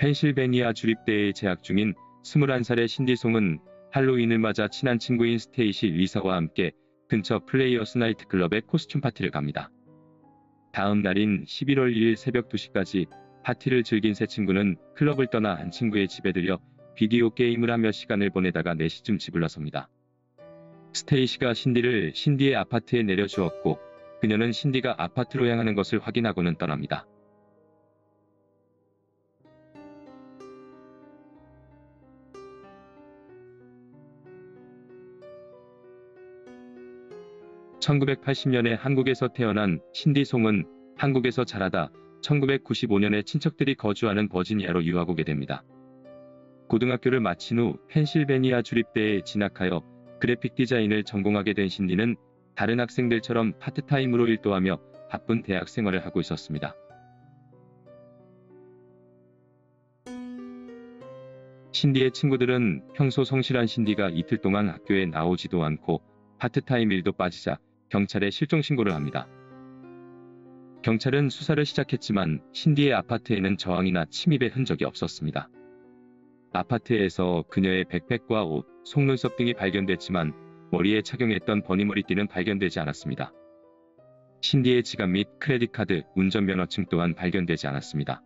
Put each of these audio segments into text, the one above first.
펜실베니아 주립대에 재학 중인 21살의 신디 송은 할로윈을 맞아 친한 친구인 스테이시 리사와 함께 근처 플레이어스 나이트 클럽에 코스튬 파티를 갑니다. 다음 날인 11월 1일 새벽 2시까지 파티를 즐긴 세 친구는 클럽을 떠나 한 친구의 집에 들려 비디오 게임을 하며 시간을 보내다가 4시쯤 집을 나섭니다. 스테이시가 신디의 아파트에 내려주었고 그녀는 신디가 아파트로 향하는 것을 확인하고는 떠납니다. (1980년에) 한국에서 태어난 신디 송은 한국에서 자라다 1995년에 친척들이 거주하는 버지니아로 유학 오게 됩니다. 고등학교를 마친 후 펜실베니아 주립대에 진학하여 그래픽 디자인을 전공하게 된 신디는 다른 학생들처럼 파트타임으로 일도 하며 바쁜 대학 생활을 하고 있었습니다. 신디의 친구들은 평소 성실한 신디가 이틀 동안 학교에 나오지도 않고 파트타임 일도 빠지자 경찰에 실종 신고를 합니다. 경찰은 수사를 시작했지만 신디의 아파트에는 저항이나 침입의 흔적이 없었습니다. 아파트에서 그녀의 백팩과 옷, 속눈썹 등이 발견됐지만 머리에 착용했던 버니머리띠는 발견되지 않았습니다. 신디의 지갑 및 크레딧카드, 운전면허증 또한 발견되지 않았습니다.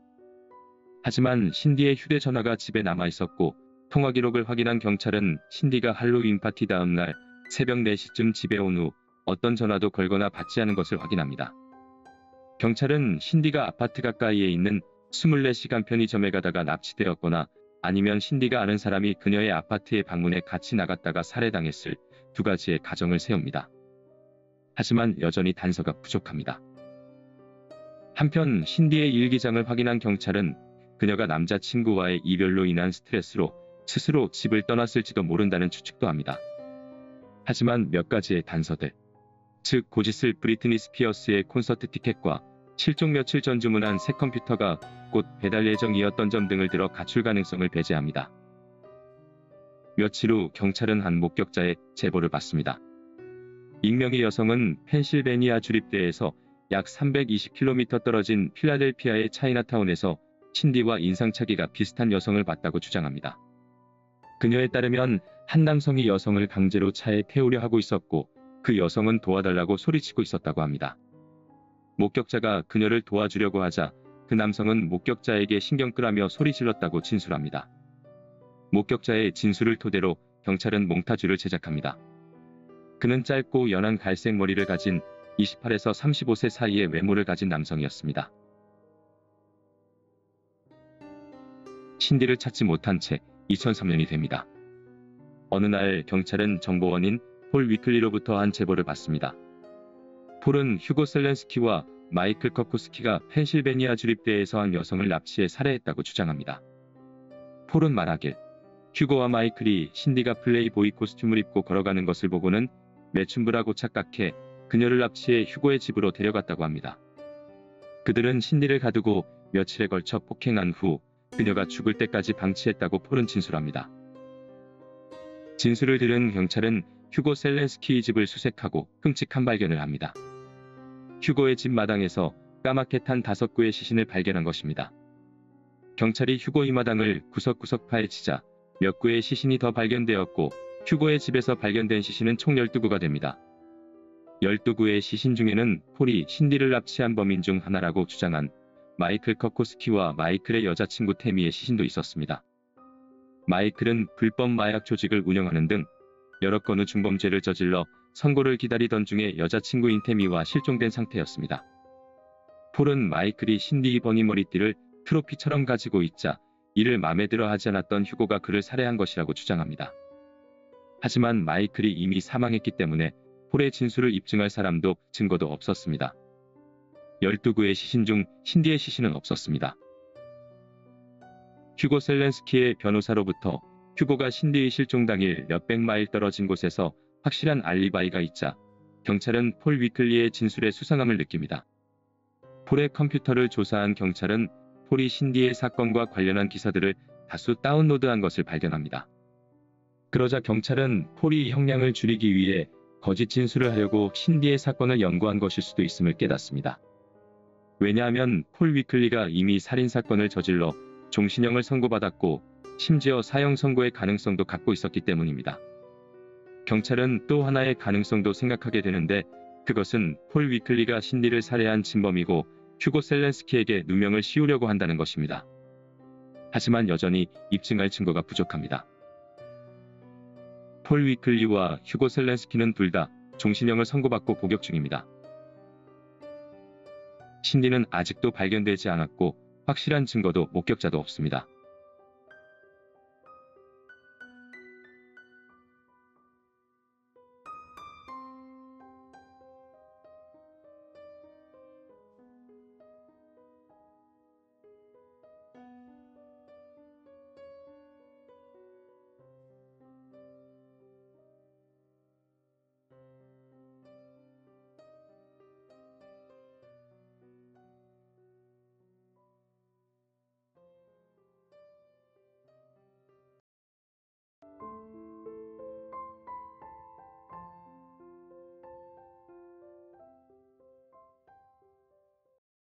하지만 신디의 휴대전화가 집에 남아 있었고 통화 기록을 확인한 경찰은 신디가 할로윈 파티 다음 날 새벽 4시쯤 집에 온 후 어떤 전화도 걸거나 받지 않은 것을 확인합니다. 경찰은 신디가 아파트 가까이에 있는 24시간 편의점에 가다가 납치되었거나 아니면 신디가 아는 사람이 그녀의 아파트에 방문해 같이 나갔다가 살해당했을 두 가지의 가정을 세웁니다. 하지만 여전히 단서가 부족합니다. 한편 신디의 일기장을 확인한 경찰은 그녀가 남자친구와의 이별로 인한 스트레스로 스스로 집을 떠났을지도 모른다는 추측도 합니다. 하지만 몇 가지의 단서들, 즉 곧 있을 브리트니 스피어스의 콘서트 티켓과 실종 며칠 전 주문한 새 컴퓨터가 곧 배달 예정이었던 점 등을 들어 가출 가능성을 배제합니다. 며칠 후 경찰은 한 목격자의 제보를 받습니다. 익명의 여성은 펜실베니아 주립대에서 약 320km 떨어진 필라델피아의 차이나타운에서 신디와 인상착의가 비슷한 여성을 봤다고 주장합니다. 그녀에 따르면 한 남성이 여성을 강제로 차에 태우려 하고 있었고 그 여성은 도와달라고 소리치고 있었다고 합니다. 목격자가 그녀를 도와주려고 하자 그 남성은 목격자에게 신경 끄라며 소리질렀다고 진술합니다. 목격자의 진술을 토대로 경찰은 몽타주를 제작합니다. 그는 짧고 연한 갈색 머리를 가진 28에서 35세 사이의 외모를 가진 남성이었습니다. 신디를 찾지 못한 채 2003년이 됩니다. 어느 날 경찰은 정보원인 폴 위클리로부터 한 제보를 받습니다. 폴은 휴고 셀렌스키와 마이클 커쿠스키가 펜실베니아 주립대에서 한 여성을 납치해 살해했다고 주장합니다. 폴은 말하길 휴고와 마이클이 신디가 플레이보이 코스튬을 입고 걸어가는 것을 보고는 매춘부라고 착각해 그녀를 납치해 휴고의 집으로 데려갔다고 합니다. 그들은 신디를 가두고 며칠에 걸쳐 폭행한 후 그녀가 죽을 때까지 방치했다고 폴은 진술합니다. 진술을 들은 경찰은 휴고 셀렌스키의 집을 수색하고 끔찍한 발견을 합니다. 휴고의 집 마당에서 까맣게 탄 5구의 시신을 발견한 것입니다. 경찰이 휴고의 마당을 구석구석 파헤치자 몇 구의 시신이 더 발견되었고 휴고의 집에서 발견된 시신은 총 12구가 됩니다. 12구의 시신 중에는 폴이 신디를 납치한 범인 중 하나라고 주장한 마이클 커코스키와 마이클의 여자친구 태미의 시신도 있었습니다. 마이클은 불법 마약 조직을 운영하는 등 여러 건의 중범죄를 저질러 선고를 기다리던 중에 여자친구인 태미와 실종된 상태였습니다. 폴은 마이클이 신디의 버니머리띠를 트로피처럼 가지고 있자 이를 마음에 들어 하지 않았던 휴고가 그를 살해한 것이라고 주장합니다. 하지만 마이클이 이미 사망했기 때문에 폴의 진술을 입증할 사람도 증거도 없었습니다. 12구의 시신 중 신디의 시신은 없었습니다. 휴고 셀렌스키의 변호사로부터 휴고가 신디의 실종 당일 몇백 마일 떨어진 곳에서 확실한 알리바이가 있자 경찰은 폴 위클리의 진술에 수상함을 느낍니다. 폴의 컴퓨터를 조사한 경찰은 폴이 신디의 사건과 관련한 기사들을 다수 다운로드한 것을 발견합니다. 그러자 경찰은 폴이 형량을 줄이기 위해 거짓 진술을 하려고 신디의 사건을 연구한 것일 수도 있음을 깨닫습니다. 왜냐하면 폴 위클리가 이미 살인사건을 저질러 종신형을 선고받았고 심지어 사형 선고의 가능성도 갖고 있었기 때문입니다. 경찰은 또 하나의 가능성도 생각하게 되는데 그것은 폴 위클리가 신디를 살해한 진범이고 휴고 셀렌스키에게 누명을 씌우려고 한다는 것입니다. 하지만 여전히 입증할 증거가 부족합니다. 폴 위클리와 휴고 셀렌스키는 둘 다 종신형을 선고받고 복역 중입니다. 신디는 아직도 발견되지 않았고 확실한 증거도 목격자도 없습니다.